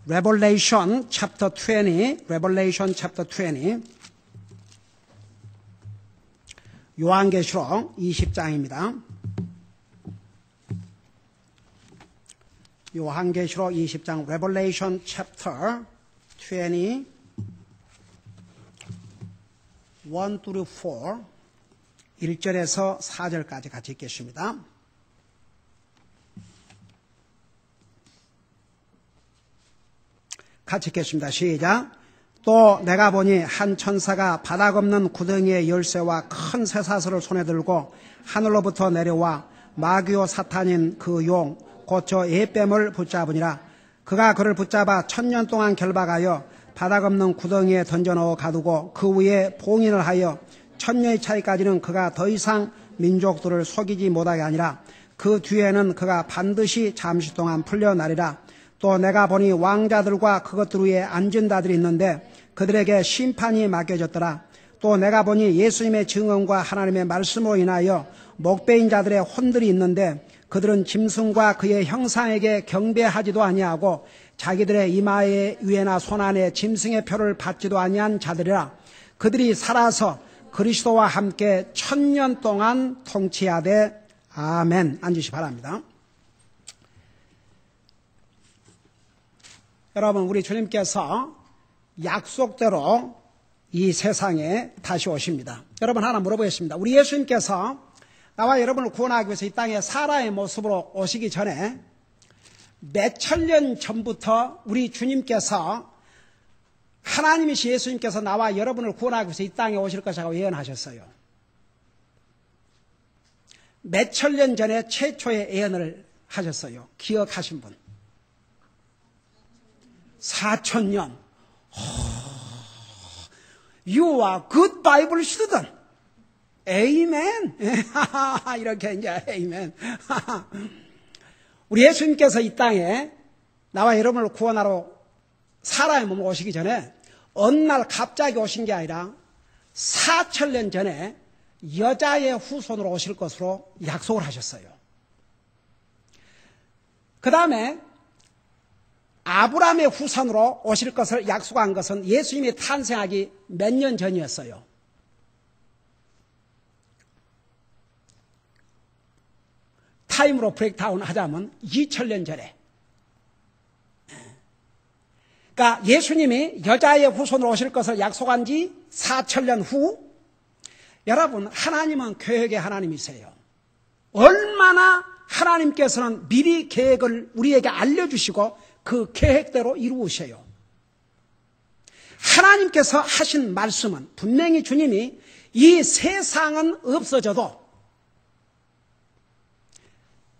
Revelation chapter 20, Revelation chapter 20, 요한계시록 20장입니다. 요한계시록 20장, Revelation chapter 20, 1 through 4, 1절에서 4절까지 같이 읽겠습니다. 같이 읽겠습니다. 시작. 또 내가 보니 한 천사가 바닥 없는 구덩이의 열쇠와 큰 쇠사슬을 손에 들고 하늘로부터 내려와 마귀요 사탄인 그 용 곧 저 예뱀을 붙잡으니라. 그가 그를 붙잡아 1000년 동안 결박하여 바닥 없는 구덩이에 던져넣어 가두고 그 위에 봉인을 하여 1000년의 차이까지는 그가 더 이상 민족들을 속이지 못하게 하니라. 그 뒤에는 그가 반드시 잠시 동안 풀려나리라. 또 내가 보니 왕자들과 그것들 위에 앉은 자들이 있는데 그들에게 심판이 맡겨졌더라. 또 내가 보니 예수님의 증언과 하나님의 말씀으로 인하여 목배인 자들의 혼들이 있는데 그들은 짐승과 그의 형상에게 경배하지도 아니하고 자기들의 이마에 위에나 손안에 짐승의 표를 받지도 아니한 자들이라. 그들이 살아서 그리스도와 함께 1000년 동안 통치하되 아멘. 앉으시 바랍니다. 여러분, 우리 주님께서 약속대로 이 세상에 다시 오십니다. 여러분, 하나 물어보겠습니다. 우리 예수님께서 나와 여러분을 구원하기 위해서 이 땅에 사람의 모습으로 오시기 전에 몇천 년 전부터 우리 주님께서 하나님이신 예수님께서 나와 여러분을 구원하기 위해서 이 땅에 오실 것이라고 예언하셨어요. 몇천 년 전에 최초의 예언을 하셨어요. 기억하신 분? 4000년. You are good Bible student. Amen. 이렇게 이제 Amen. 우리 예수님께서 이 땅에 나와 여러분을 구원하러 사람의 몸으로 오시기 전에 어느 날 갑자기 오신 게 아니라 4000년 전에 여자의 후손으로 오실 것으로 약속을 하셨어요. 그 다음에 아브라함의 후손으로 오실 것을 약속한 것은 예수님이 탄생하기 몇 년 전이었어요. 타임으로 브레이크다운 하자면 2000년 전에. 그러니까 예수님이 여자의 후손으로 오실 것을 약속한 지 4000년 후, 여러분, 하나님은 계획의 하나님이세요. 얼마나 하나님께서는 미리 계획을 우리에게 알려주시고 그 계획대로 이루으셔요. 하나님께서 하신 말씀은 분명히 주님이 이 세상은 없어져도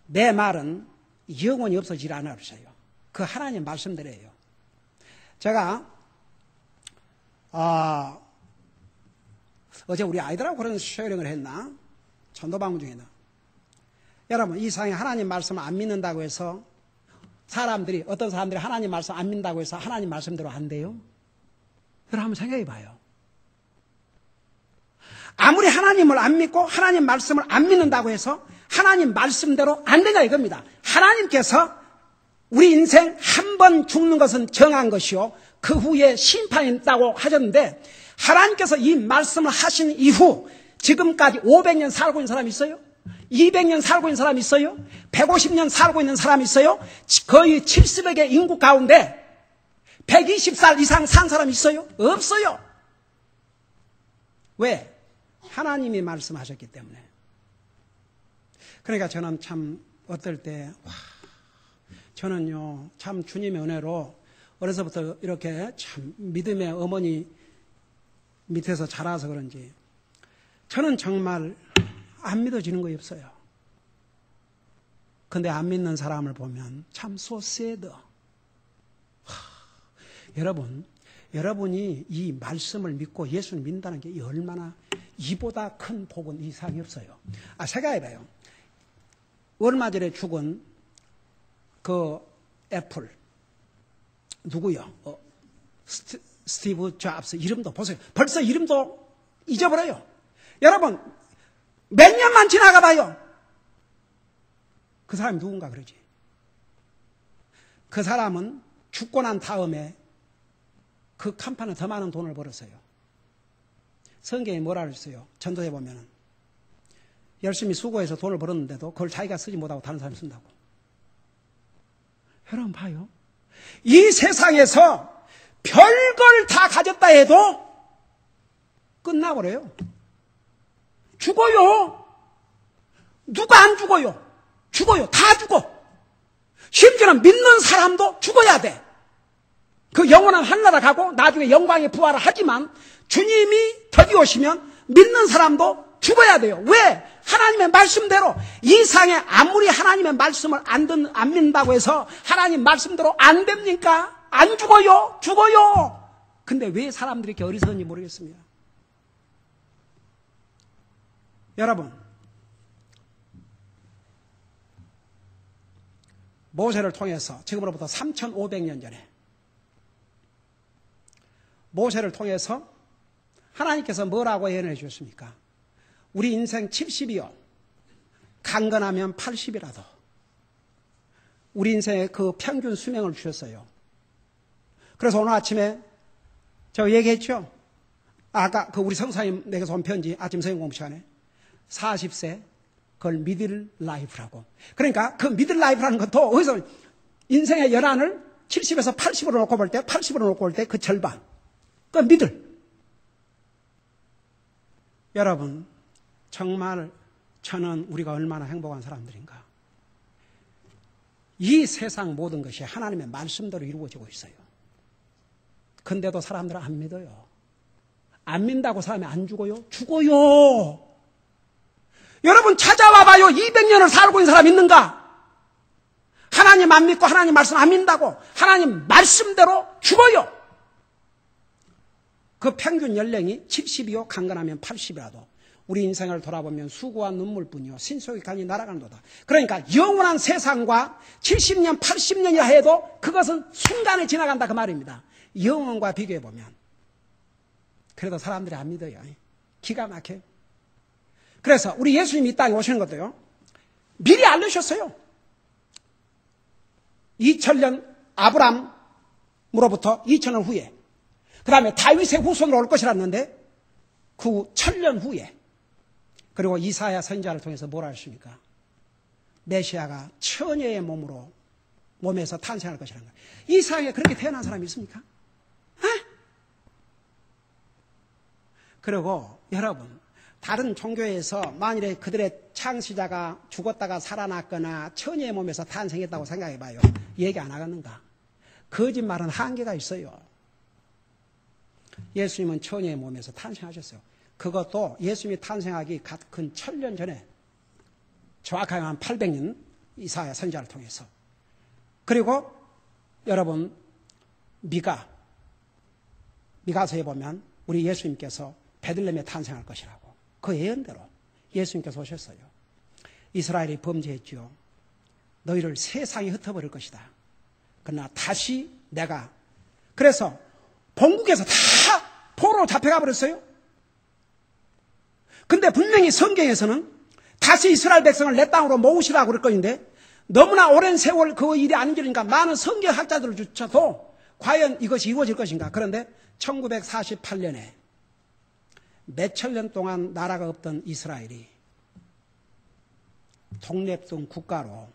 내 말은 영원히 없어지지 않으셔요. 그 하나님 말씀대로예요. 제가 어제 우리 아이들하고 그런 쉐어링을 했나? 전도방문 중에나. 여러분, 이 세상에 하나님 말씀을 안 믿는다고 해서 어떤 사람들이 하나님 말씀 안 믿는다고 해서 하나님 말씀대로 안 돼요? 여러분 한번 생각해 봐요. 아무리 하나님을 안 믿고 하나님 말씀을 안 믿는다고 해서 하나님 말씀대로 안 되냐 이겁니다. 하나님께서 우리 인생 한 번 죽는 것은 정한 것이요 그 후에 심판이 있다고 하셨는데 하나님께서 이 말씀을 하신 이후 지금까지 500년 살고 있는 사람이 있어요? 200년 살고 있는 사람이 있어요? 150년 살고 있는 사람이 있어요? 거의 70억의 인구 가운데 120살 이상 산 사람이 있어요? 없어요. 왜? 하나님이 말씀하셨기 때문에. 그러니까 저는 참 어떨 때 저는요 참 주님의 은혜로 어려서부터 이렇게 참 믿음의 어머니 밑에서 자라서 그런지 저는 정말 안 믿어지는 거 없어요. 근데 안 믿는 사람을 보면 참 so sad. 여러분이 이 말씀을 믿고 예수를 믿는다는 게 얼마나 이보다 큰 복은 이 세상에 없어요. 생각해봐요. 얼마 전에 죽은 그 애플 누구요? 스티브 잡스 이름도 보세요. 벌써 이름도 잊어버려요. 여러분 몇 년만 지나가 봐요. 그 사람이 누군가 그러지. 그 사람은 죽고 난 다음에 그 간판에 더 많은 돈을 벌었어요. 성경에 뭐라 그랬어요? 전도에 보면은 열심히 수고해서 돈을 벌었는데도 그걸 자기가 쓰지 못하고 다른 사람이 쓴다고. 여러분 봐요. 이 세상에서 별걸 다 가졌다 해도 끝나버려요. 죽어요. 누가 안 죽어요? 죽어요. 다 죽어. 심지어는 믿는 사람도 죽어야 돼. 그 영원한 하늘나라 가고 나중에 영광의 부활을 하지만 주님이 더디 오시면 믿는 사람도 죽어야 돼요. 왜? 하나님의 말씀대로 이 상에 아무리 하나님의 말씀을 안 믿는다고 해서 하나님 말씀대로 안 됩니까? 안 죽어요. 죽어요. 근데 왜 사람들이 이렇게 어리석은지 모르겠습니다. 여러분, 모세를 통해서 지금으로부터 3,500년 전에 모세를 통해서 하나님께서 뭐라고 예언해 주셨습니까? 우리 인생 70이요. 강건하면 80이라도 우리 인생의 그 평균 수명을 주셨어요. 그래서 오늘 아침에 저 얘기했죠? 아까 그 우리 성사님에게서 온 편지 아침 성경 공부 시간에 40세 그걸 미들 라이프라고. 그러니까 그 미들 라이프라는 것도 어디서 인생의 연한을 70에서 80으로 놓고 볼 때 80으로 놓고 볼 때 그 절반. 그 미들. 여러분 정말 저는 우리가 얼마나 행복한 사람들인가. 이 세상 모든 것이 하나님의 말씀대로 이루어지고 있어요. 근데도 사람들은 안 믿어요. 안 믿는다고 사람이 안 죽어요? 죽어요. 여러분 찾아와 봐요. 200년을 살고 있는 사람 있는가? 하나님 안 믿고 하나님 말씀 안 믿는다고 하나님 말씀대로 죽어요. 그 평균 연령이 70이요 강건하면 80이라도 우리 인생을 돌아보면 수고와 눈물뿐이요 신속히 간이 날아간도다. 그러니까 영원한 세상과 70년 80년이라 해도 그것은 순간에 지나간다 그 말입니다. 영원과 비교해보면. 그래도 사람들이 안 믿어요. 기가 막혀요. 그래서 우리 예수님이 이 땅에 오시는 것도요 미리 알려주셨어요. 2000년 아브람으로부터 2000년 후에 그 다음에 다윗의 후손으로 올 것이라는데 그 1000년 후에 그리고 이사야 선지자를 통해서 뭐라 하십니까? 메시아가 처녀의 몸에서 탄생할 것이라는 거예요. 이 세상에 그렇게 태어난 사람이 있습니까? 그리고 여러분 다른 종교에서 만일에 그들의 창시자가 죽었다가 살아났거나 처녀의 몸에서 탄생했다고 생각해봐요. 얘기 안 하겠는가? 거짓말은 한계가 있어요. 예수님은 처녀의 몸에서 탄생하셨어요. 그것도 예수님이 탄생하기 근 1000년 전에 정확하게 한 800년 이사야 선지자를 통해서. 그리고 여러분 미가서에 보면 우리 예수님께서 베들레헴에 탄생할 것이라고 그 예언대로 예수님께서 오셨어요. 이스라엘이 범죄했죠. 너희를 세상에 흩어버릴 것이다. 그러나 다시 내가 그래서 본국에서 다 포로로 잡혀가 버렸어요. 근데 분명히 성경에서는 다시 이스라엘 백성을 내 땅으로 모으시라고 그럴 것인데 너무나 오랜 세월 그 일이 안 이루니까 많은 성경학자들조차도 과연 이것이 이루어질 것인가. 그런데 1948년에 몇천 년 동안 나라가 없던 이스라엘이 독립된 국가로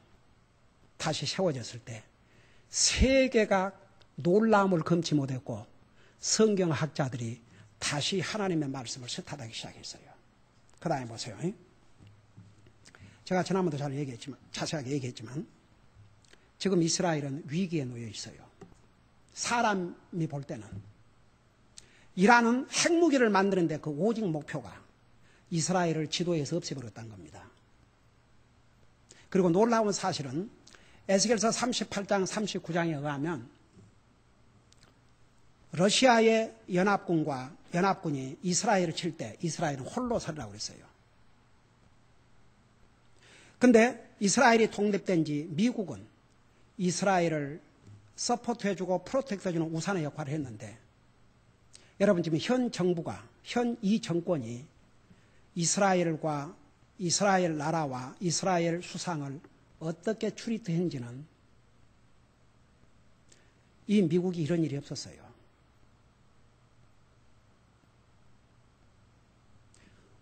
다시 세워졌을 때 세계가 놀라움을 금치 못했고 성경학자들이 다시 하나님의 말씀을 스타하기 시작했어요. 그 다음에 보세요. 제가 지난번도 잘 얘기했지만, 자세하게 얘기했지만 지금 이스라엘은 위기에 놓여 있어요. 사람이 볼 때는 이란은 핵무기를 만드는데 그 오직 목표가 이스라엘을 지도에서 없애버렸다는 겁니다. 그리고 놀라운 사실은 에스겔서 38장 39장에 의하면 러시아의 연합군이 이스라엘을 칠 때 이스라엘은 홀로 서리라고 그랬어요. 근데 이스라엘이 독립된 지 미국은 이스라엘을 서포트해주고 프로텍트해주는 우산의 역할을 했는데 여러분 지금 현 정부가 현 이 정권이 이스라엘과 이스라엘 나라와 이스라엘 수상을 어떻게 트리트했는지는 이 미국이 이런 일이 없었어요.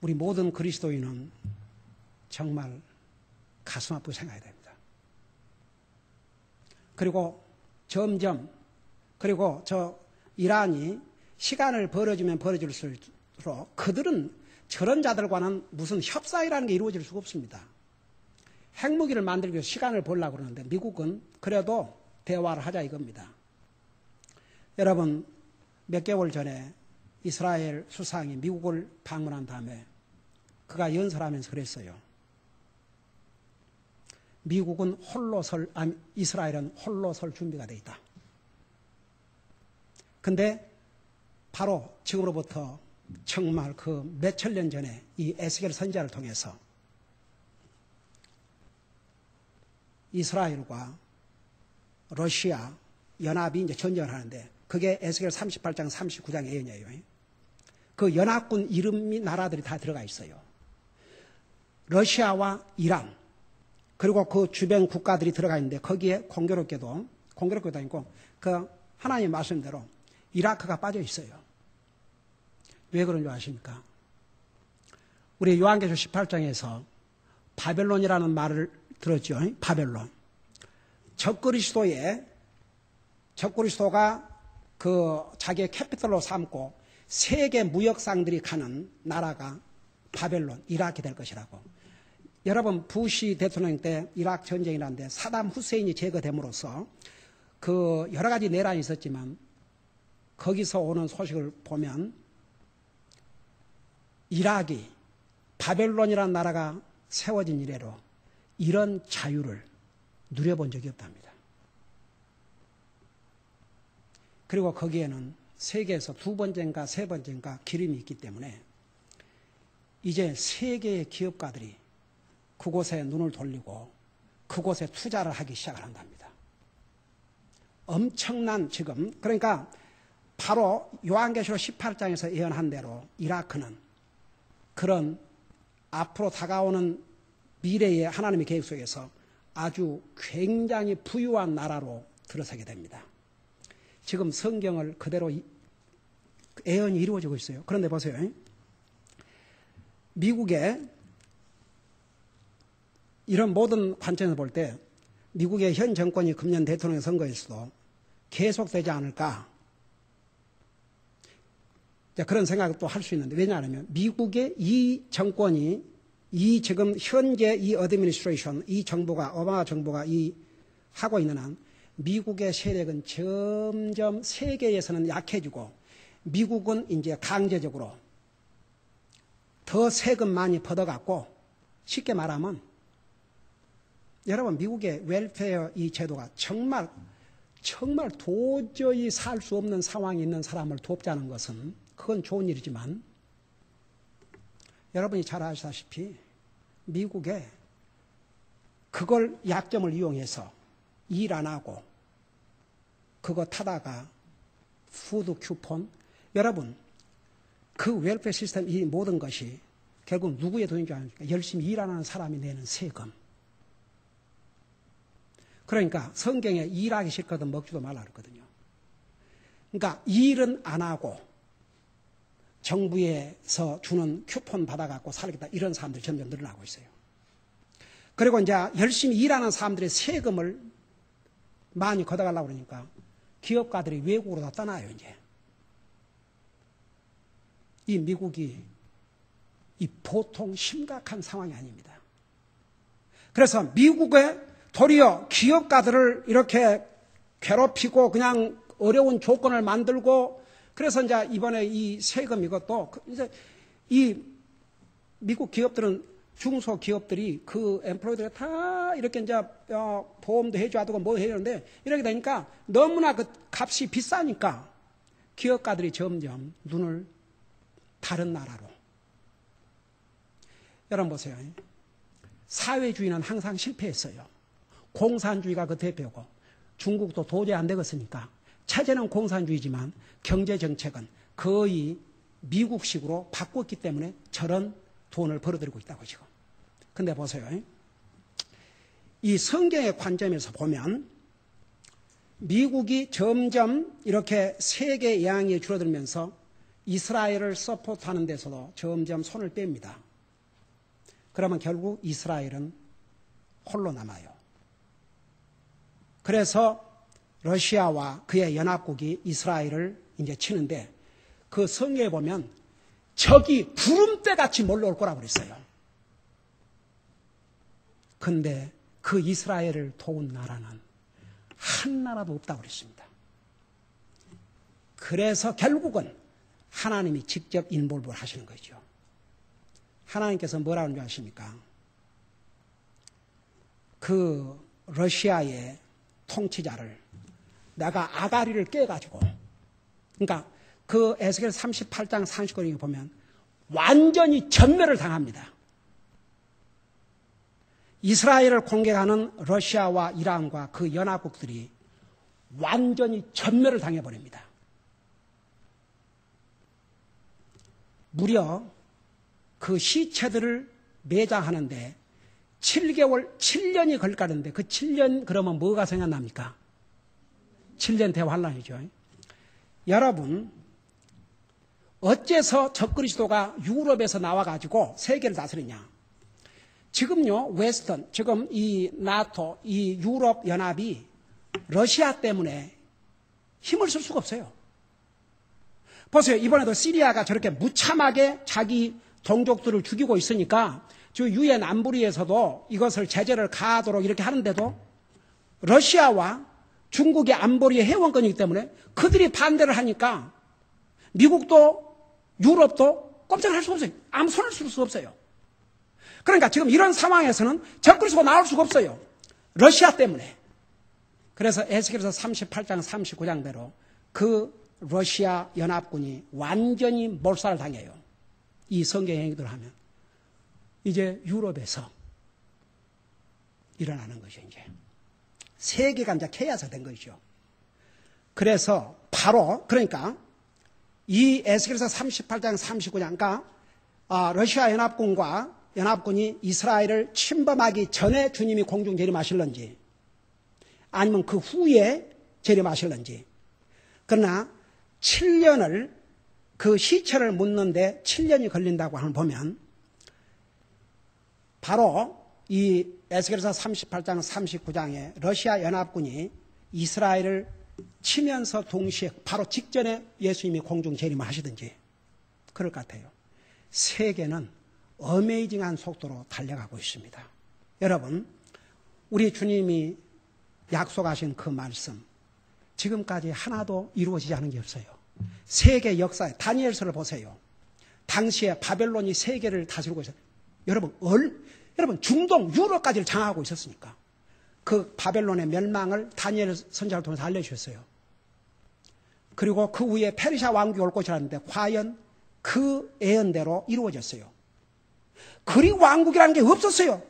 우리 모든 그리스도인은 정말 가슴 아프게 생각해야 됩니다. 그리고 점점 그리고 이란이 시간을 벌어주면 벌어질수록 그들은 저런 자들과는 무슨 협상이라는 게 이루어질 수가 없습니다. 핵무기를 만들기 위해서 시간을 벌려고 그러는데 미국은 그래도 대화를 하자 이겁니다. 여러분, 몇 개월 전에 이스라엘 수상이 미국을 방문한 다음에 그가 연설하면서 그랬어요. 미국은 이스라엘은 홀로 설 준비가 돼 있다. 근데 바로 지금으로부터 정말 그 몇천 년 전에 이 에스겔 선지자를 통해서 이스라엘과 러시아 연합이 이제 전쟁을 하는데 그게 에스겔 38장 39장 예언이에요. 그 연합군 이름이 나라들이 다 들어가 있어요. 러시아와 이란 그리고 그 주변 국가들이 들어가 있는데 거기에 공교롭게도 아니고 그 하나님 말씀대로 이라크가 빠져 있어요. 왜 그런 줄 아십니까? 우리 요한계시록 18장에서 바벨론이라는 말을 들었죠. 바벨론. 적그리스도가 그 자기의 캐피털로 삼고 세계 무역상들이 가는 나라가 바벨론, 이라크이 될 것이라고. 여러분, 부시 대통령 때 이라크 전쟁이라는데 사담 후세인이 제거됨으로써 그 여러 가지 내란이 있었지만 거기서 오는 소식을 보면 이라크이 바벨론이라는 나라가 세워진 이래로 이런 자유를 누려본 적이 없답니다. 그리고 거기에는 세계에서 두 번째인가 세 번째인가 기름이 있기 때문에 이제 세계의 기업가들이 그곳에 눈을 돌리고 그곳에 투자를 하기 시작을 한답니다. 엄청난 지금 그러니까 바로 요한계시록 18장에서 예언한 대로 이라크는 그런 앞으로 다가오는 미래의 하나님의 계획 속에서 아주 굉장히 부유한 나라로 들어서게 됩니다. 지금 성경을 그대로 예언이 이루어지고 있어요. 그런데 보세요. 미국의 이런 모든 관점에서 볼 때 미국의 현 정권이 금년 대통령 선거에서도 계속되지 않을까 그런 생각도 할 수 있는데 왜냐하면 미국의 이 정권이 이 지금 현재 이 어드미니스트레이션 이 정부가 오바마 정부가 이 하고 있는 한 미국의 세력은 점점 세계에서는 약해지고 미국은 이제 강제적으로 더 세금 많이 퍼져갖고 쉽게 말하면 여러분 미국의 웰페어 이 제도가 정말 도저히 살 수 없는 상황에 있는 사람을 돕자는 것은 그건 좋은 일이지만 여러분이 잘 아시다시피 미국에 그걸 약점을 이용해서 일 안 하고 그거 타다가 푸드 쿠폰 여러분 그 웰페어 시스템 이 모든 것이 결국 누구의 돈인 줄 아십니까? 열심히 일하는 사람이 내는 세금. 그러니까 성경에 일하기 싫거든 먹지도 말라 그랬거든요. 그러니까 일은 안 하고 정부에서 주는 쿠폰 받아갖고 살겠다 이런 사람들이 점점 늘어나고 있어요. 그리고 이제 열심히 일하는 사람들의 세금을 많이 걷어가려고 그러니까 기업가들이 외국으로 다 떠나요 이제. 이 미국이 이 보통 심각한 상황이 아닙니다. 그래서 미국의 도리어 기업가들을 이렇게 괴롭히고 그냥 어려운 조건을 만들고 그래서 이제 이번에 이 세금 이것도 이제 이 미국 기업들은 중소기업들이 그 엠플로이들이 다 이렇게 이제 보험도 해줘야 되고 뭐 해야 되는데 이렇게 되니까 너무나 그 값이 비싸니까 기업가들이 점점 눈을 다른 나라로. 여러분 보세요. 사회주의는 항상 실패했어요. 공산주의가 그 대표고 중국도 도저히 안 되겠으니까 체제는 공산주의지만 경제정책은 거의 미국식으로 바꿨기 때문에 저런 돈을 벌어들이고 있다고 지금. 근데 보세요. 이 성경의 관점에서 보면 미국이 점점 이렇게 세계 영향이 줄어들면서 이스라엘을 서포트하는 데서도 점점 손을 뺍니다. 그러면 결국 이스라엘은 홀로 남아요. 그래서 러시아와 그의 연합국이 이스라엘을 이제 치는데 그 성경에 보면 적이 구름대같이 몰려올 거라고 그랬어요. 근데 그 이스라엘을 도운 나라는 한 나라도 없다고 그랬습니다. 그래서 결국은 하나님이 직접 인볼브를 하시는 거죠. 하나님께서 뭐라고 하는 줄 아십니까? 그 러시아의 통치자를 내가 아가리를 깨가지고, 그러니까 그 에스겔 38장 39절에 보면 완전히 전멸을 당합니다. 이스라엘을 공격하는 러시아와 이란과 그 연합국들이 완전히 전멸을 당해버립니다. 무려 그 시체들을 매장하는데 7년이 걸리는데 그 7년 그러면 뭐가 생각납니까? 7년 대환란이죠. 여러분, 어째서 적그리스도가 유럽에서 나와가지고 세계를 다스리냐? 지금요, 웨스턴, 지금 이 나토, 이 유럽 연합이 러시아 때문에 힘을 쓸 수가 없어요. 보세요. 이번에도 시리아가 저렇게 무참하게 자기 동족들을 죽이고 있으니까 저 유엔 안보리에서도 이것을 제재를 가하도록 이렇게 하는데도 러시아와 중국의 안보리의 회원권이기 때문에 그들이 반대를 하니까 미국도 유럽도 꼼짝을 할 수가 없어요. 아무 손을 쓸 수가 없어요. 그러니까 지금 이런 상황에서는 적그리스도가 나올 수가 없어요. 러시아 때문에. 그래서 에스겔서 38장 39장대로 그 러시아 연합군이 완전히 몰살을 당해요. 이 성경 행위들을 하면. 이제 유럽에서 일어나는 것이 이제 세계가 이제 케이스가 된 것이죠. 그래서 바로 그러니까 이 에스겔서 38장 39장 그러니까 러시아 연합군이 이스라엘을 침범하기 전에 주님이 공중 재림하실런지 아니면 그 후에 재림하실런지. 그러나 7년을 그 시체를 묻는데 7년이 걸린다고 보면 바로 이 에스겔서 38장 39장에 러시아 연합군이 이스라엘을 치면서 동시에 바로 직전에 예수님이 공중 재림을 하시든지 그럴 것 같아요. 세계는 어메이징한 속도로 달려가고 있습니다. 여러분, 우리 주님이 약속하신 그 말씀 지금까지 하나도 이루어지지 않은 게 없어요. 세계 역사에 다니엘서를 보세요. 당시에 바벨론이 세계를 다스리고 있어요. 여러분 중동 유럽까지를 장악하고 있었으니까 그 바벨론의 멸망을 다니엘 선지자를 통해서 알려주셨어요. 그리고 그 후에 페르시아 왕국이 올 것이라는데 과연 그 예언대로 이루어졌어요. 그리고 왕국이라는 게 없었어요.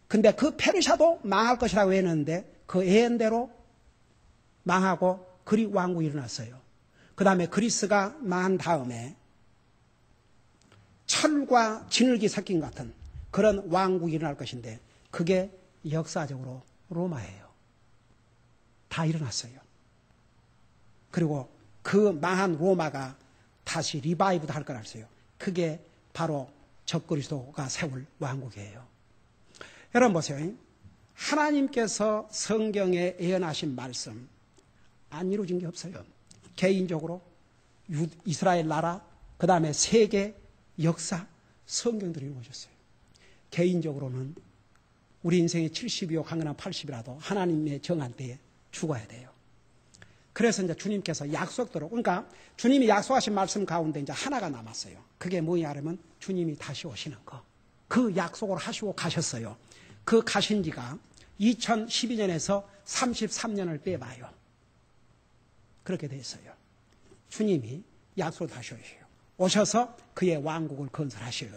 근데 그 페르시아도 망할 것이라고 했는데 그 예언대로 망하고 그리고 왕국이 일어났어요. 그 다음에 그리스가 망한 다음에 철과 진흙이 섞인 것 같은 그런 왕국이 일어날 것인데 그게 역사적으로 로마예요. 다 일어났어요. 그리고 그 망한 로마가 다시 리바이브도 할 거라 했어요. 그게 바로 적그리스도가 세울 왕국이에요. 여러분 보세요. 하나님께서 성경에 예언하신 말씀 안 이루어진 게 없어요. 개인적으로 이스라엘 나라, 그 다음에 세계 역사, 성경들이 이루어졌어요. 개인적으로는 우리 인생의 70이요 강건한 80이라도 하나님의 정한 때에 죽어야 돼요. 그래서 이제 주님께서 약속대로, 그러니까 주님이 약속하신 말씀 가운데 이제 하나가 남았어요. 그게 뭐냐 하면 주님이 다시 오시는 거. 그 약속을 하시고 가셨어요. 그 가신 지가 2012년에서 33년을 빼봐요. 그렇게 됐어요. 주님이 약속을 다시 오셔요. 오셔서 그의 왕국을 건설하셔요.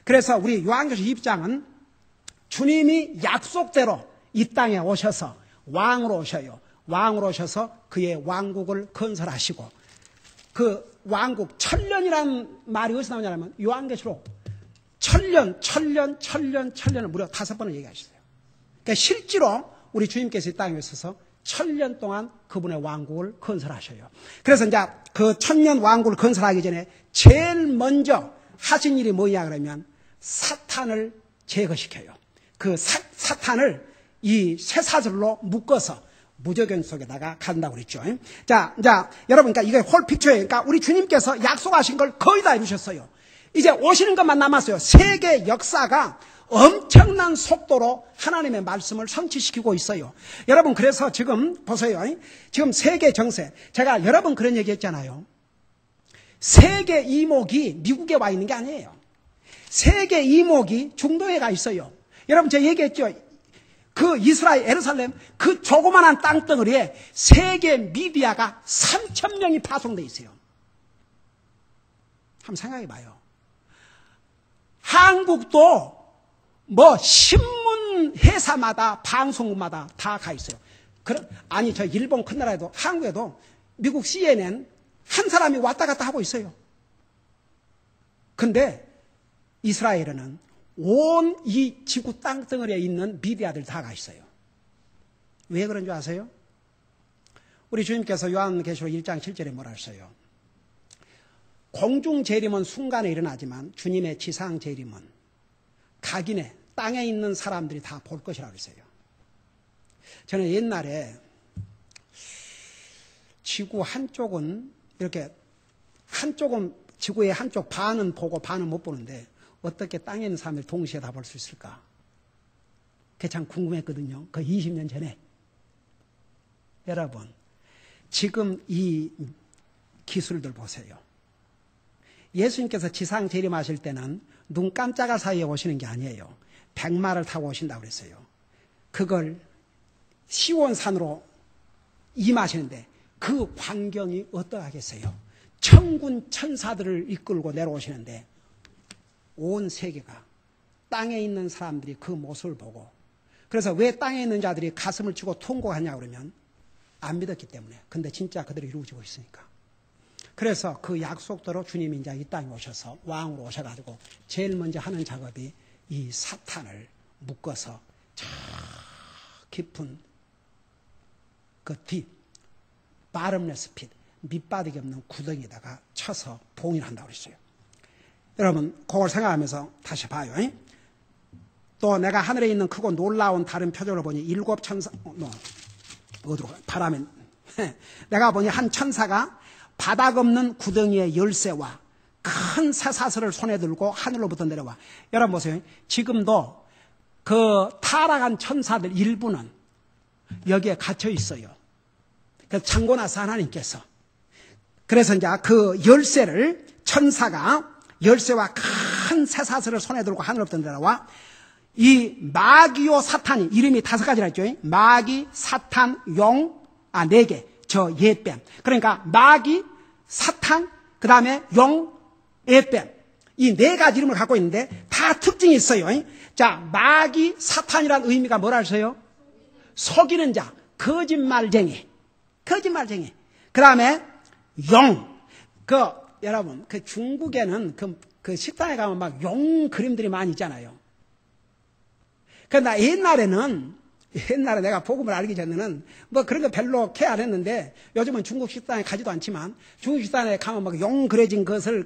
그래서 우리 요한계시록 2장은 주님이 약속대로 이 땅에 오셔서 왕으로 오셔요. 왕으로 오셔서 그의 왕국을 건설하시고 그 왕국 천년이라는 말이 어디서 나오냐면 요한계시록 천년을 무려 5번을 얘기하셨어요. 그러니까 실제로 우리 주님께서 이 땅에 오셔서 1000년 동안 그분의 왕국을 건설하셔요. 그래서 이제 그 1000년 왕국을 건설하기 전에 제일 먼저 하신 일이 뭐냐 그러면 사탄을 제거시켜요. 그 사탄을 이 쇠사슬로 묶어서 무저견 속에다가 간다고 그랬죠. 자, 여러분, 그러니까 이게 홀 픽처예요. 그러니까 우리 주님께서 약속하신 걸 거의 다 이루셨어요. 이제 오시는 것만 남았어요. 세계 역사가 엄청난 속도로 하나님의 말씀을 성취시키고 있어요. 여러분, 그래서 지금 보세요. 지금 세계 정세, 제가 여러 번 그런 얘기 했잖아요. 세계 이목이 미국에 와 있는 게 아니에요. 세계 이목이 중동에 가 있어요. 여러분, 제가 얘기했죠. 그 이스라엘, 예루살렘, 그 조그만한 땅덩어리에 세계 미디어가 3,000명이 파송되어 있어요. 한번 생각해 봐요. 한국도 뭐 신문 회사마다 방송국마다 다 가 있어요. 아니 저 일본 큰 나라에도 한국에도 미국 CNN 한 사람이 왔다 갔다 하고 있어요. 근데 이스라엘에는 온 이 지구 땅덩어리에 있는 미디어들 다 가 있어요. 왜 그런 줄 아세요? 우리 주님께서 요한계시록 1장 7절에 뭐라 했어요? 공중 재림은 순간에 일어나지만 주님의 지상 재림은 각인에 땅에 있는 사람들이 다 볼 것이라고 했어요. 저는 옛날에 지구 한쪽은 이렇게 한쪽은 지구의 한쪽 반은 보고 반은 못 보는데 어떻게 땅에 있는 사람들 동시에 다 볼 수 있을까? 그게 참 궁금했거든요. 그 20년 전에. 여러분, 지금 이 기술들 보세요. 예수님께서 지상 재림하실 때는 눈 깜짝할 사이에 오시는 게 아니에요. 백마를 타고 오신다고 그랬어요. 그걸 시온산으로 임하시는데 그 광경이 어떠하겠어요? 천군 천사들을 이끌고 내려오시는데 온 세계가 땅에 있는 사람들이 그 모습을 보고, 그래서 왜 땅에 있는 자들이 가슴을 치고 통곡하냐 그러면 안 믿었기 때문에. 근데 진짜 그들이 이루어지고 있으니까. 그래서 그 약속대로 주님이 이제 이 땅에 오셔서 왕으로 오셔가지고 제일 먼저 하는 작업이 이 사탄을 묶어서 저 깊은 그 딥, 바름레스 핏, 밑바닥이 없는 구덩이에다가 쳐서 봉인한다고 그랬어요. 여러분, 그걸 생각하면서 다시 봐요. 또 내가 하늘에 있는 크고 놀라운 다른 표적을 보니 일곱 천사, 어디로 가요? 바람에. 내가 보니 한 천사가 바닥 없는 구덩이의 열쇠와 큰 쇠사슬을 손에 들고 하늘로부터 내려와. 여러분 보세요. 지금도 그 타락한 천사들 일부는 여기에 갇혀 있어요. 그래서 창고나서 하나님께서. 그래서 이제 그 열쇠를 천사가 열쇠와 큰 쇠사슬을 손에 들고 하늘로부터 내려와. 이 마귀요 사탄이 이름이 5가지라 했죠. 마귀, 사탄, 용, 4개. 저 예뱀. 그러니까 마귀, 사탄, 그 다음에 용, 예뱀. 이 4가지 이름을 갖고 있는데 다 특징이 있어요. 자, 마귀, 사탄이라는 의미가 뭐라 하세요? 속이는 자, 거짓말쟁이. 거짓말쟁이. 그 다음에 용. 여러분, 중국에는 그 식당에 가면 막 용 그림들이 많이 있잖아요. 그러나 옛날에 내가 복음을 알기 전에는 뭐 그런 거 별로 케어 안 했는데 요즘은 중국 식당에 가지도 않지만 중국 식당에 가면 막 용 그려진 것을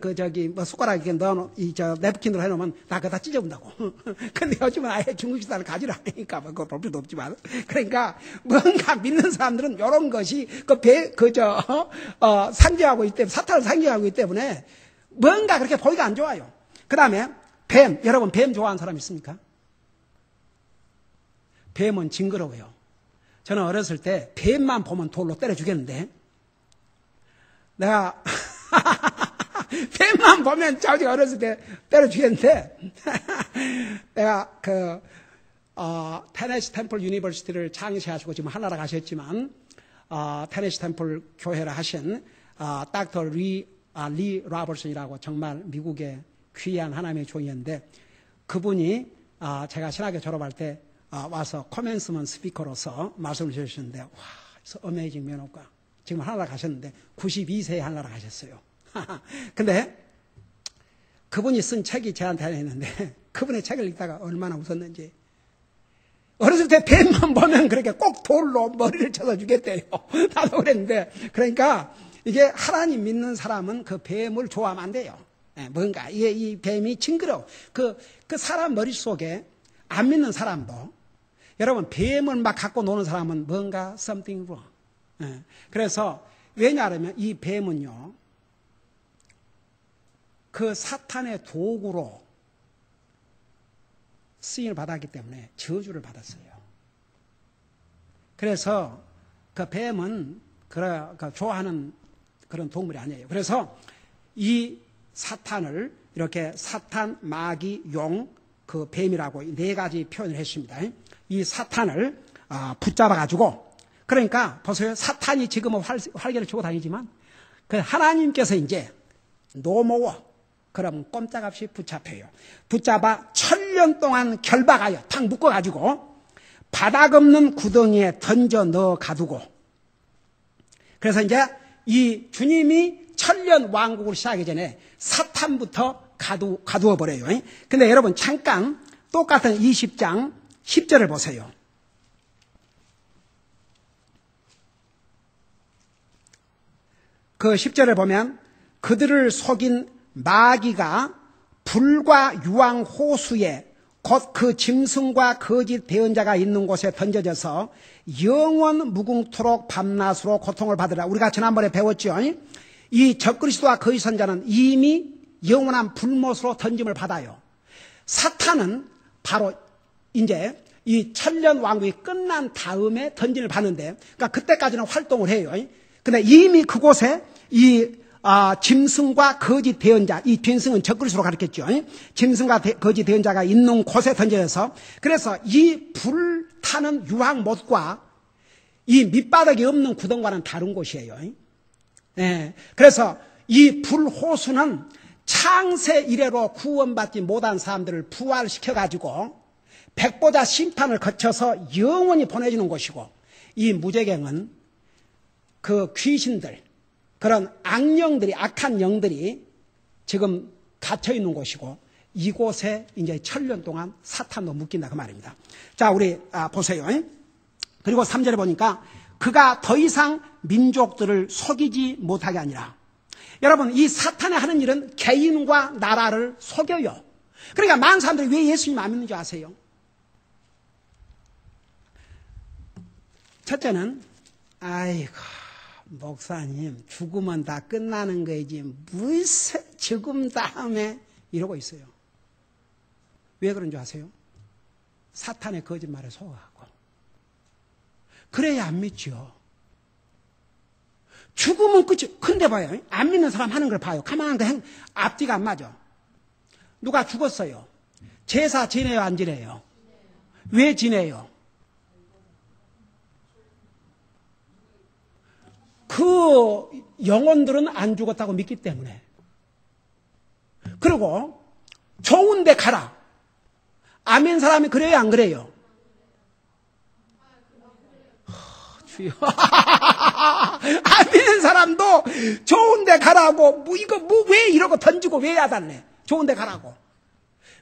뭐 숟가락에 냅킨으로 해놓으면 나 그거 다 찢어본다고. 근데 요즘은 아예 중국 식당을 가지를 않으니까 뭐 그거 볼 필요도 없지만. 그러니까 뭔가 믿는 사람들은 이런 것이 상징하고 있기 때문에, 사탄을 상징하고 있기 때문에 뭔가 그렇게 보기가 안 좋아요. 그 다음에 뱀. 여러분 뱀 좋아하는 사람 있습니까? 뱀은 징그러워요. 저는 어렸을 때 뱀만 보면 돌로 때려 죽였는데, 내가 뱀만 보면 자기가 어렸을 때 때려 죽였는데, 내가 테네시 템플 유니버시티를 창시하시고 지금 하나라 가셨지만, 테네시 템플 교회를 하신 닥터 리 로버슨이라고 정말 미국의 귀한 하나님의 종이었는데, 그분이 제가 신학교 졸업할 때 와서 코멘스먼 스피커로서 말씀을 주셨는데, 와, 어메이징 면허가. 지금 하나라 가셨는데 92세에 하나라 가셨어요. 근데 그분이 쓴 책이 저한테 하나 있는데, 그분의 책을 읽다가 얼마나 웃었는지. 어렸을 때 뱀만 보면 그렇게 꼭 돌로 머리를 쳐서 죽였대요. 나도 그랬는데. 그러니까 이게 하나님 믿는 사람은 그 뱀을 좋아하면 안 돼요. 뭔가 이 뱀이 징그러워. 그 사람 머릿속에 안 믿는 사람도 여러분 뱀을 막 갖고 노는 사람은 뭔가 something wrong. 그래서 왜냐하면 이 뱀은요 그 사탄의 도구로 쓰임을 받았기 때문에 저주를 받았어요. 그래서 그 뱀은 좋아하는 그런 동물이 아니에요. 그래서 이 사탄을 이렇게 사탄, 마귀, 용, 그 뱀이라고 네 가지 표현을 했습니다. 이 사탄을 붙잡아가지고 그러니까 보세요. 사탄이 지금은 활개를 치고 다니지만 그 하나님께서 이제 노모워 그럼 꼼짝없이 붙잡혀요. 붙잡아 1000년 동안 결박하여 탁 묶어가지고 바닥 없는 구덩이에 던져 넣어 가두고 그래서 이제 이 주님이 1000년 왕국을 시작하기 전에 사탄부터 가두어 버려요. 근데 여러분 잠깐 똑같은 20장 10절을 보세요. 그 10절을 보면 그들을 속인 마귀가 불과 유황 호수에 곧 그 짐승과 거짓 대언자가 있는 곳에 던져져서 영원 무궁토록 밤낮으로 고통을 받으라. 우리가 지난번에 배웠죠. 이 적그리스도와 거짓 선자는 이미 영원한 불못으로 던짐을 받아요. 사탄은 바로 이제 이 1000년 왕국이 끝난 다음에 던짐을 받는데 그러니까 그때까지는 활동을 해요. 근데 이미 그곳에 이 짐승과 거짓 대언자, 이 짐승은 적그리스도로 가르쳤죠. 짐승과 거짓 대언자가 있는 곳에 던져져서 그래서 이 불타는 유황못과 이 밑바닥이 없는 구덩과는 다른 곳이에요. 그래서 이 불호수는 창세 이래로 구원받지 못한 사람들을 부활시켜가지고 백보자 심판을 거쳐서 영원히 보내주는 곳이고 이 무제경은 그 귀신들 그런 악령들이 악한 영들이 지금 갇혀 있는 곳이고 이곳에 이제 1000년 동안 사탄도 묶인다 그 말입니다. 자 우리 보세요. 그리고 3절에 보니까 그가 더 이상 민족들을 속이지 못하게 하니라. 여러분 이 사탄이 하는 일은 개인과 나라를 속여요. 그러니까 많은 사람들이 왜 예수님 안 믿는지 아세요? 첫째는 아이고 목사님 죽으면 다 끝나는 거이지 무슨 죽음 다음에 이러고 있어요. 왜 그런 줄 아세요? 사탄의 거짓말에 속아가고 그래야 안 믿죠. 죽으면 끝이. 근데 봐요. 안 믿는 사람 하는 걸 봐요. 가만한 거 앞뒤가 안 맞아. 누가 죽었어요. 제사 지내요 안 지내요? 왜 지내요? 그 영혼들은 안 죽었다고 믿기 때문에. 그리고 좋은 데 가라. 아멘 사람이 그래요 안 그래요? 주여. 안 믿는 사람도 좋은 데 가라고 왜 이러고 던지고 왜 야단내. 좋은 데 가라고.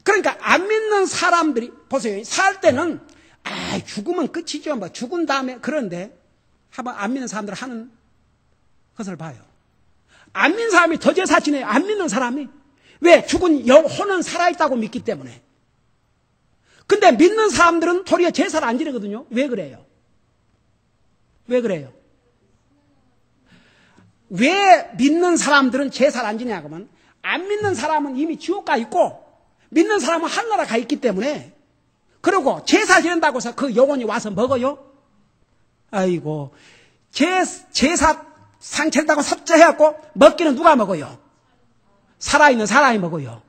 그러니까 안 믿는 사람들이 보세요. 살 때는 죽으면 끝이죠. 뭐 죽은 다음에 그런데 한번 안 믿는 사람들 하는 것을 봐요. 안 믿는 사람이 더 제사 지내요. 안 믿는 사람이. 왜? 죽은 영혼은 살아있다고 믿기 때문에. 근데 믿는 사람들은 도리어 제사를 안 지내거든요. 왜 그래요? 왜 그래요? 왜 믿는 사람들은 제사를 안 지내냐고 하면 안 믿는 사람은 이미 지옥 가 있고 믿는 사람은 하늘나라 가 있기 때문에 그리고 제사 지낸다고 해서 그 영혼이 와서 먹어요? 아이고 제사 상체다고 섭제해갖고 먹기는 누가 먹어요? 살아있는 사람이 먹어요.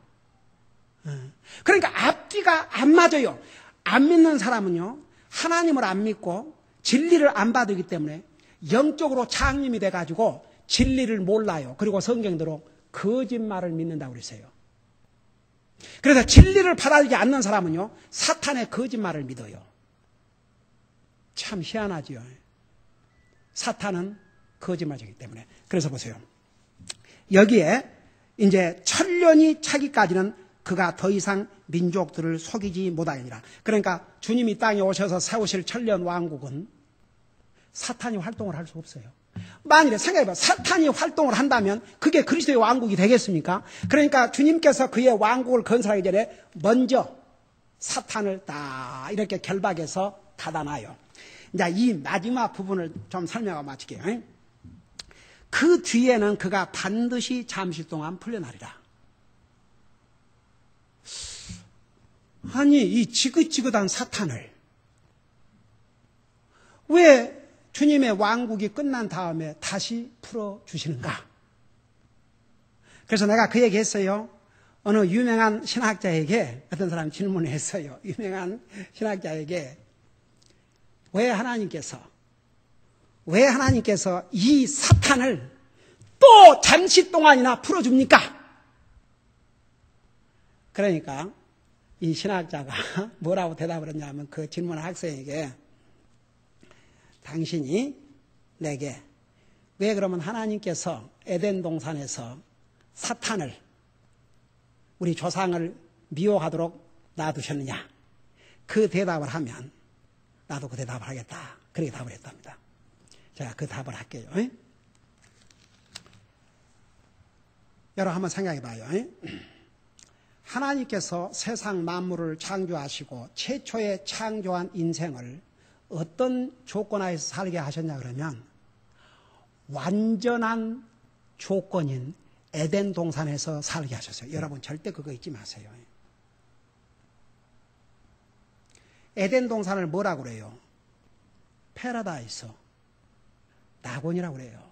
그러니까 앞뒤가 안 맞아요. 안 믿는 사람은요 하나님을 안 믿고 진리를 안 받기 때문에 영적으로 장님이 돼가지고 진리를 몰라요. 그리고 성경대로 거짓말을 믿는다고 그랬어요. 그래서 진리를 받아들이지 않는 사람은요 사탄의 거짓말을 믿어요. 참 희한하지요. 사탄은 거짓말이기 때문에. 그래서 보세요. 여기에 이제 1000년이 차기까지는 그가 더 이상 민족들을 속이지 못하니라. 그러니까 주님이 땅에 오셔서 세우실 천년 왕국은 사탄이 활동을 할 수 없어요. 만일에 생각해봐. 사탄이 활동을 한다면 그게 그리스도의 왕국이 되겠습니까? 그러니까 주님께서 그의 왕국을 건설하기 전에 먼저 사탄을 다 이렇게 결박해서 닫아놔요. 이제 이 마지막 부분을 좀 설명하고 마칠게요. 그 뒤에는 그가 반드시 잠시 동안 풀려나리라. 아니, 이 지긋지긋한 사탄을 왜 주님의 왕국이 끝난 다음에 다시 풀어주시는가? 그래서 내가 그 얘기 했어요. 어느 유명한 신학자에게 어떤 사람이 질문을 했어요. 유명한 신학자에게 왜 하나님께서 이 사탄을 또 잠시 동안이나 풀어줍니까? 그러니까 이 신학자가 뭐라고 대답을 했냐면 그 질문한 학생에게 당신이 내게 왜 그러면 하나님께서 에덴 동산에서 사탄을 우리 조상을 미워하도록 놔두셨느냐? 그 대답을 하면 나도 그 대답을 하겠다. 그렇게 답을 했답니다. 제가 그 답을 할게요. 여러분 한번 생각해 봐요. 하나님께서 세상 만물을 창조하시고 최초에 창조한 인생을 어떤 조건 하에서 살게 하셨냐 그러면 완전한 조건인 에덴 동산에서 살게 하셨어요. 여러분 절대 그거 잊지 마세요. 에덴 동산을 뭐라고 그래요? 패러다이스, 낙원이라고 그래요.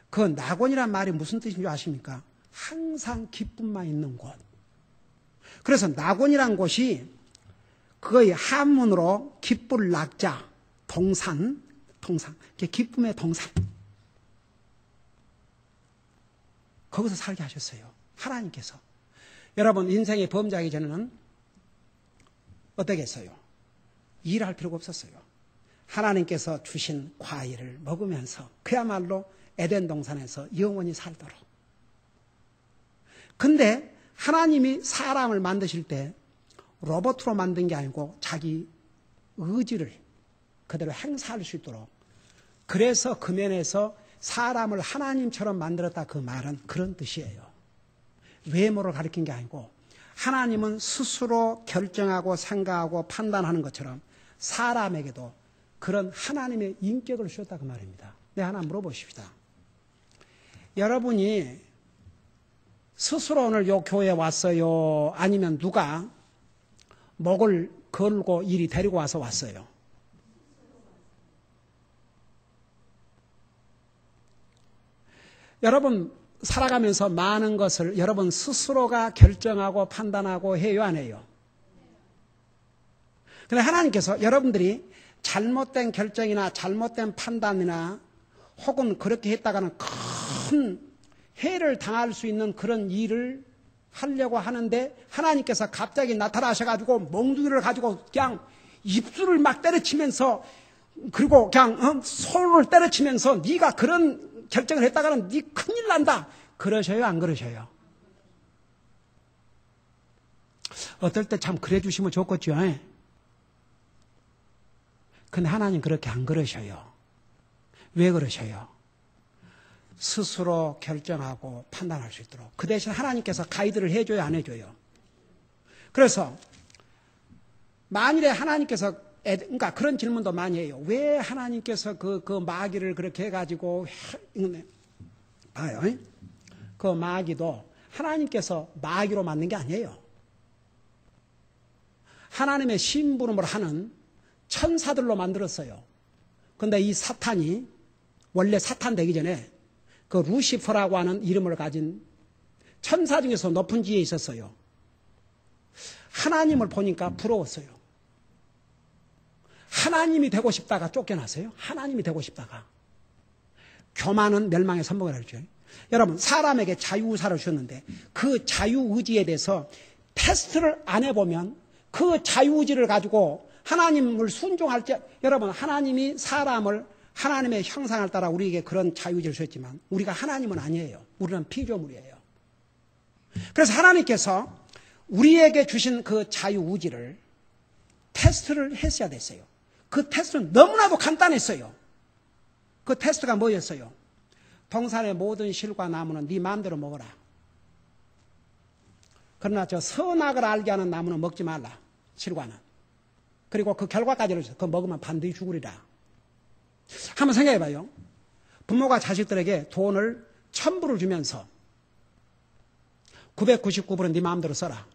그 낙원이란 말이 무슨 뜻인 줄 아십니까? 항상 기쁨만 있는 곳. 그래서 낙원이란 곳이 거의 한문으로 기쁠 낙자, 동산, 기쁨의 동산. 거기서 살게 하셨어요. 하나님께서. 여러분 인생의 범죄하기 전에는 어떻겠어요? 일할 필요가 없었어요. 하나님께서 주신 과일을 먹으면서 그야말로 에덴 동산에서 영원히 살도록. 근데 하나님이 사람을 만드실 때 로봇으로 만든 게 아니고 자기 의지를 그대로 행사할 수 있도록, 그래서 그 면에서 사람을 하나님처럼 만들었다, 그 말은 그런 뜻이에요. 외모를 가리킨 게 아니고 하나님은 스스로 결정하고 생각하고 판단하는 것처럼 사람에게도 그런 하나님의 인격을 주셨다, 그 말입니다. 네, 하나 물어보십시다. 여러분이 스스로 오늘 요 교회에 왔어요? 아니면 누가 목을 걸고 이리 데리고 와서 왔어요? 여러분 살아가면서 많은 것을 여러분 스스로가 결정하고 판단하고 해요, 안 해요? 그런데 하나님께서 여러분들이 잘못된 결정이나 잘못된 판단이나 혹은 그렇게 했다가는 큰 해를 당할 수 있는 그런 일을 하려고 하는데 하나님께서 갑자기 나타나셔가지고 몽둥이를 가지고 그냥 입술을 막 때려치면서, 그리고 그냥 손을 때려치면서 네가 그런 결정을 했다가는 네 큰일 난다, 그러셔요, 안 그러셔요? 어떨 때 참 그래 주시면 좋겠죠. 근데 하나님 그렇게 안 그러셔요. 왜 그러셔요? 스스로 결정하고 판단할 수 있도록. 그 대신 하나님께서 가이드를 해줘요, 안 해줘요? 그래서 만일에 하나님께서 그러니까 그런 질문도 많이 해요. 왜 하나님께서 그 마귀를 그렇게 해가지고 봐요. 그 마귀도 하나님께서 마귀로 만든 게 아니에요. 하나님의 심부름을 하는 천사들로 만들었어요. 그런데 이 사탄이 원래 사탄 되기 전에 그 루시퍼라고 하는 이름을 가진 천사 중에서 높은 지에 있었어요. 하나님을 보니까 부러웠어요. 하나님이 되고 싶다가 쫓겨났어요. 하나님이 되고 싶다가. 교만은 멸망의 선봉이라고 했죠. 여러분 사람에게 자유의사를 주셨는데 그 자유의지에 대해서 테스트를 안 해보면 그 자유의지를 가지고 하나님을 순종할 때, 여러분 하나님이 사람을 하나님의 형상을 따라 우리에게 그런 자유의지를 주셨지만 우리가 하나님은 아니에요. 우리는 피조물이에요. 그래서 하나님께서 우리에게 주신 그 자유의지를 테스트를 했어야 됐어요. 그 테스트는 너무나도 간단했어요. 그 테스트가 뭐였어요? 동산의 모든 실과 나무는 네 마음대로 먹어라. 그러나 저 선악을 알게 하는 나무는 먹지 말라. 실과는. 그리고 그 결과까지를 그거 먹으면 반드시 죽으리라. 한번 생각해봐요. 부모가 자식들에게 돈을 1000불을 주면서 999불은 네 마음대로 써라.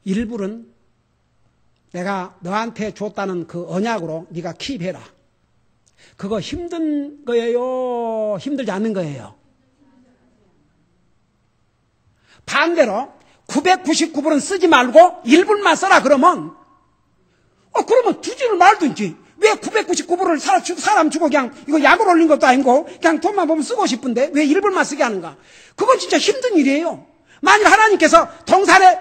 1불은 내가 너한테 줬다는 그 언약으로 네가 킵해라. 그거 힘든 거예요? 힘들지 않는 거예요? 반대로 999불은 쓰지 말고 1불만 써라 그러면 그러면 두지를 말든지 왜 999불을 사람 주고 그냥 이거 약을 올린 것도 아니고 그냥 돈만 보면 쓰고 싶은데 왜 1불만 쓰게 하는가? 그건 진짜 힘든 일이에요. 만일 하나님께서 동산에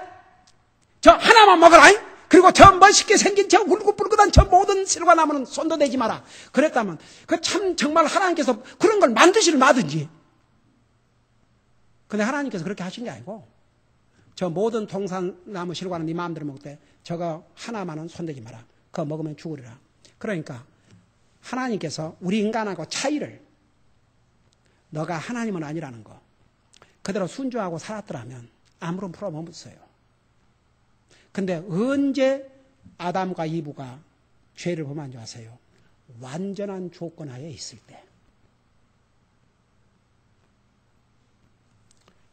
저 하나만 먹어라. 그리고 저 멋있게 생긴 저 울긋불긋한 저 모든 실과 나무는 손도 대지 마라. 그랬다면 그 참 정말 하나님께서 그런 걸 만드시를 마든지. 근데 하나님께서 그렇게 하신 게 아니고 저 모든 동산나무 실과는 네 마음대로 먹되 저거 하나만은 손대지 마라. 그거 먹으면 죽으리라. 그러니까 하나님께서 우리 인간하고 차이를 너가 하나님은 아니라는 거 그대로 순종하고 살았더라면 아무런 프로блем 없어요. 근데 언제 아담과 이브가 죄를 범한 줄 아세요? 완전한 조건하에 있을 때.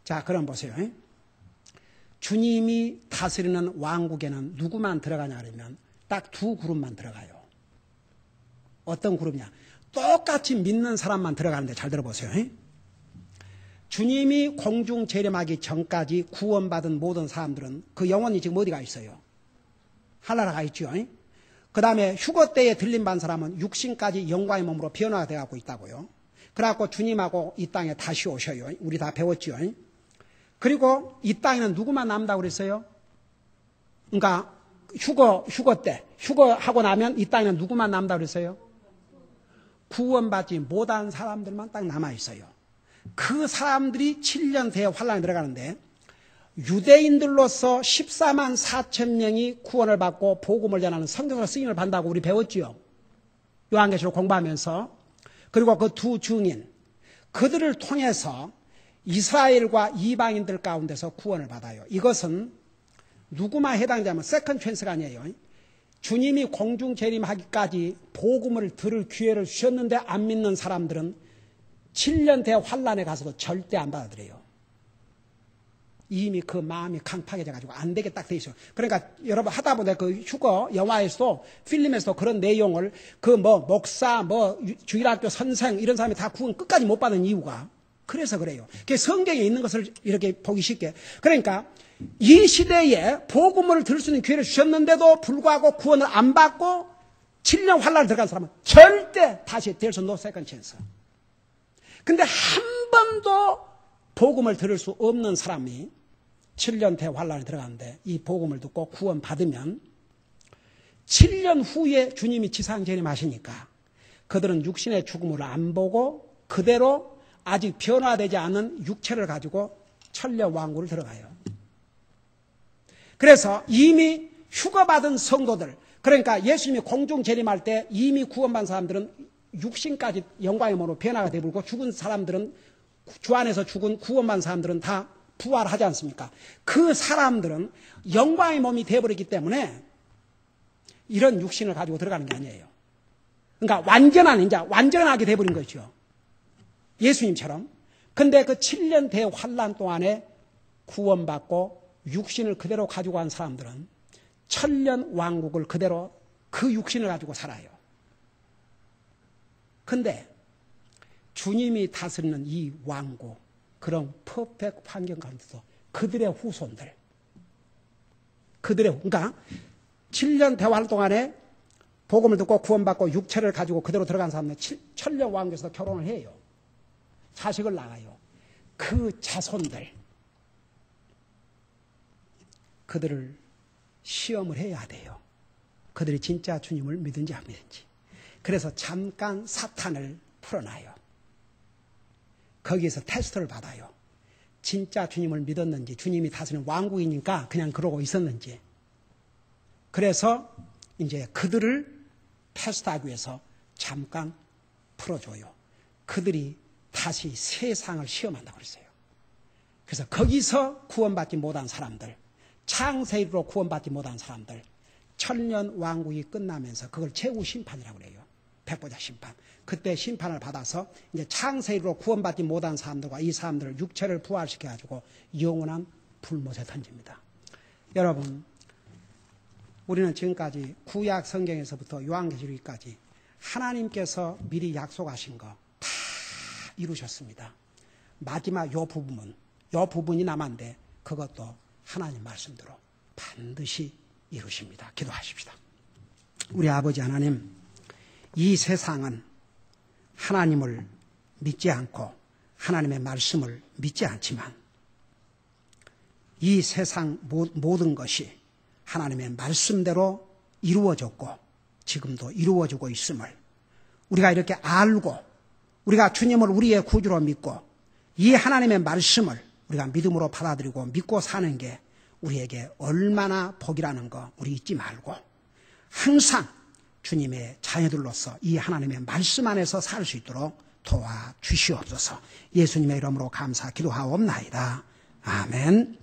자, 그럼 보세요. 주님이 다스리는 왕국에는 누구만 들어가냐 그러면 딱 두 그룹만 들어가요. 어떤 그룹이냐? 똑같이 믿는 사람만 들어가는데 잘 들어보세요. 주님이 공중 재림하기 전까지 구원받은 모든 사람들은 그 영혼이 지금 어디가 있어요? 하늘나라 가 있죠. 그 다음에 휴거 때에 들림받은 사람은 육신까지 영광의 몸으로 변화되어 갖고 있다고요. 그래갖고 주님하고 이 땅에 다시 오셔요. 우리 다 배웠죠. 그리고 이 땅에는 누구만 남다고 그랬어요? 그러니까 휴거 때, 휴거하고 나면 이 땅에는 누구만 남다고 그랬어요? 구원받지 못한 사람들만 딱 남아있어요. 그 사람들이 7년 대환란에 들어가는데 유대인들로서 14만 4천 명이 구원을 받고 복음을 전하는 성경으로 쓰임을 받는다고 우리 배웠지요. 요한계시록 공부하면서. 그리고 그 두 증인 그들을 통해서 이스라엘과 이방인들 가운데서 구원을 받아요. 이것은 누구만 해당되면 세컨드 찬스가 아니에요. 주님이 공중 재림하기까지 복음을 들을 기회를 주셨는데 안 믿는 사람들은 7년 대환란에 가서도 절대 안 받아들여요. 이미 그 마음이 강팍해져가지고 안 되게 딱 돼 있어요. 그러니까 여러분 하다 보니 그 휴거 영화에서도 필름에서도 그런 내용을 그 목사 주일학교 선생 이런 사람이 다 구원 끝까지 못 받은 이유가 그래서 그래요. 그게 성경에 있는 것을 이렇게 보기 쉽게. 그러니까 이 시대에 복음을 들을 수 있는 기회를 주셨는데도 불구하고 구원을 안 받고 7년 환란에 들어간 사람은 절대 다시 there's no second chance. 근데 한 번도 복음을 들을 수 없는 사람이 7년 대환란에 들어가는데 이 복음을 듣고 구원 받으면 7년 후에 주님이 지상 재림하시니까 그들은 육신의 죽음을 안 보고 그대로 아직 변화되지 않은 육체를 가지고 천년 왕국을 들어가요. 그래서 이미 휴거받은 성도들, 그러니까 예수님이 공중 재림할 때 이미 구원받은 사람들은 육신까지 영광의 몸으로 변화가 되고 죽은 사람들은 주 안에서 죽은 구원받은 사람들은 다 부활하지 않습니까? 그 사람들은 영광의 몸이 되어버렸기 때문에 이런 육신을 가지고 들어가는 게 아니에요. 그러니까 완전하게 되어버린 거죠. 예수님처럼. 근데 그 7년 대환란 동안에 구원받고 육신을 그대로 가지고 간 사람들은 천년 왕국을 그대로 그 육신을 가지고 살아요. 근데 주님이 다스리는 이 왕국, 그런 퍼펙트 환경 가운데서 그들의 후손들, 그러니까 7년 대환란 동안에 복음을 듣고 구원받고 육체를 가지고 그대로 들어간 사람은 천년 왕국에서 결혼을 해요. 자식을 낳아요. 그 자손들, 그들을 시험을 해야 돼요. 그들이 진짜 주님을 믿은지 안 믿은지. 그래서 잠깐 사탄을 풀어놔요. 거기에서 테스트를 받아요. 진짜 주님을 믿었는지, 주님이 다스리는 왕국이니까 그냥 그러고 있었는지. 그래서 이제 그들을 테스트하기 위해서 잠깐 풀어줘요. 그들이 다시 세상을 시험한다고 그랬어요. 그래서 거기서 구원받지 못한 사람들, 창세기로 구원받지 못한 사람들, 천년 왕국이 끝나면서 그걸 최후 심판이라고 그래요. 백보자 심판. 그때 심판을 받아서 이제 창세기로 구원받지 못한 사람들과 이 사람들을 육체를 부활시켜가지고 영원한 불못에 던집니다. 여러분, 우리는 지금까지 구약 성경에서부터 요한계시록까지 하나님께서 미리 약속하신 거 다 이루셨습니다. 마지막 요 부분이 남았는데 그것도 하나님 말씀대로 반드시 이루십니다. 기도하십시다. 우리 아버지 하나님, 이 세상은 하나님을 믿지 않고 하나님의 말씀을 믿지 않지만 이 세상 모든 것이 하나님의 말씀대로 이루어졌고 지금도 이루어지고 있음을 우리가 이렇게 알고 우리가 주님을 우리의 구주로 믿고 이 하나님의 말씀을 우리가 믿음으로 받아들이고 믿고 사는 게 우리에게 얼마나 복이라는 거 우리 잊지 말고 항상 주님의 자녀들로서 이 하나님의 말씀 안에서 살 수 있도록 도와주시옵소서. 예수님의 이름으로 감사 기도하옵나이다. 아멘.